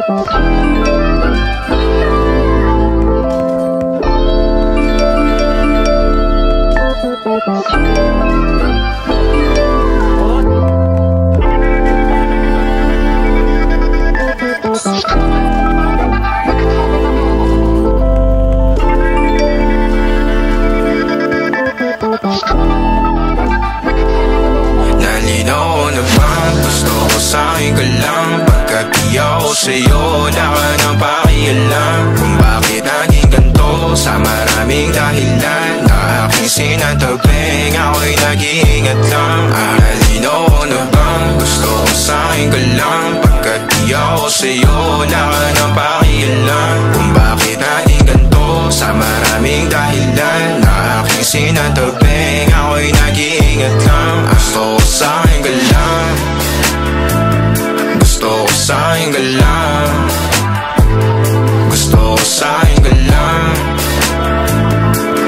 Nalinaw na bang gusto ko sa'kin ka lang? Pagkat di ako sa'yo, wala ka nang pakialam. Kung bakit naging ganito sa maraming dahilan na aking sinatabing, ako'y nag-iingat lang. Nalinaw na bang gusto ko sa'kin ka lang? Pagkat di ako sa'yo, wala ka nang pakialam. Kung bakit naging ganito sa maraming dahilan na aking sinatabing, ako'y nag-iingat lang. Gusto ko sa'kin ka lang, gusto ko sa'kin ka lang, gusto ko sa'kin ka lang,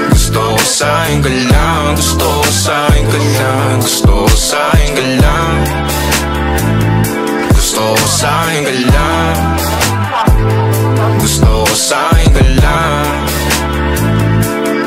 gusto ko sa'kin ka lang, gusto ko sa'kin ka lang, gusto ko sa'kin ka lang, gusto ko sa'kin ka lang, gusto ko sa'kin ka lang,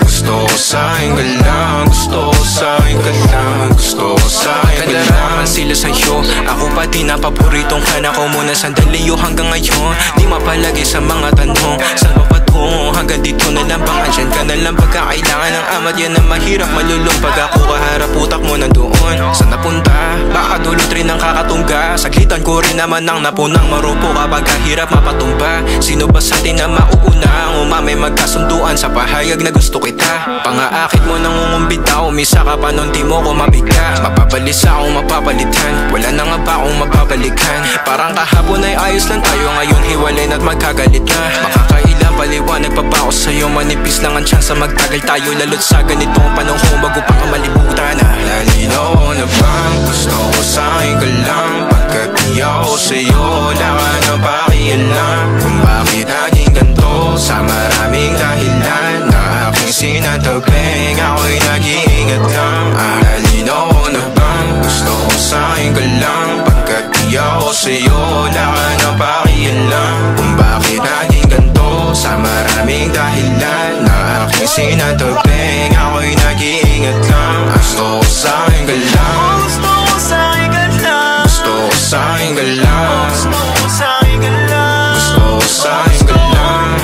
gusto ko sa'kin ka lang, gusto ko sa'kin ka lang, gusto ko sa'kin ka lang. Kadalaman sila sa'yo, ako pa din ang paboritong ka na ko muna sandali o hanggang ngayon. Di mapalagi sa mga tanong, saan ba patungo? Hanggang dito na lang bang andyan ka na lang pagkakailangan ng amat? Yan ang mahirap malulong pag ako kaharap utak mo nandoon. Saan napunta? Baka dulot rin ang kakatungga. Saglitan ko rin naman ang napunang marupo kapag kahirap mapatumba. Sino ba sa atin na mauuna ang umamay magkasunduan sa pahayag na gusto kita? Pangaakit mo nangungumbita, umisa ka pa nun di mo ko mabigla. Mapabalisa akong mapapalitan, wala na nga ba akong mapabalikan? Parang kahapon ay ayos lang tayo, ngayon hiwalay na't magkagalit na. Makakailang paliwanag pa ba ako sa'yo? Manipis lang ang tsansa magtagal tayo, lalo't sa ganitong panahon bago pa ka malibutan. Nalinaw na bang gusto ko sa'kin ka lang? Pagkat di ako sa'yo, wala ka na pakialam. Kung bakit naging ganito sa maraming dahilan na aking sinatabing, ako'y nag-iingat lang. Nalinaw na bang gusto ko sa'kin ka lang? Pagkat di ako sa'yo, wala ka na pakialam. Kung bakit naging ganito sa maraming dahilan na aking sinatabing, ako'y nag-iingat lang. Gusto ko sa'kin ka lang, gusto ko sa'kin ka lang, gusto ko sa'kin ka lang, gusto ko sa'kin ka lang, gusto ko sa'kin ka lang,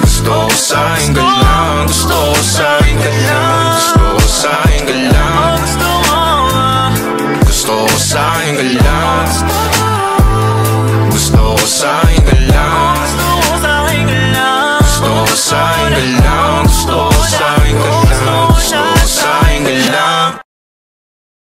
gusto ko sa'kin ka lang, gusto ko sa'kin ka lang, gusto ko sa'kin ka lang, gusto ko sa'kin ka lang.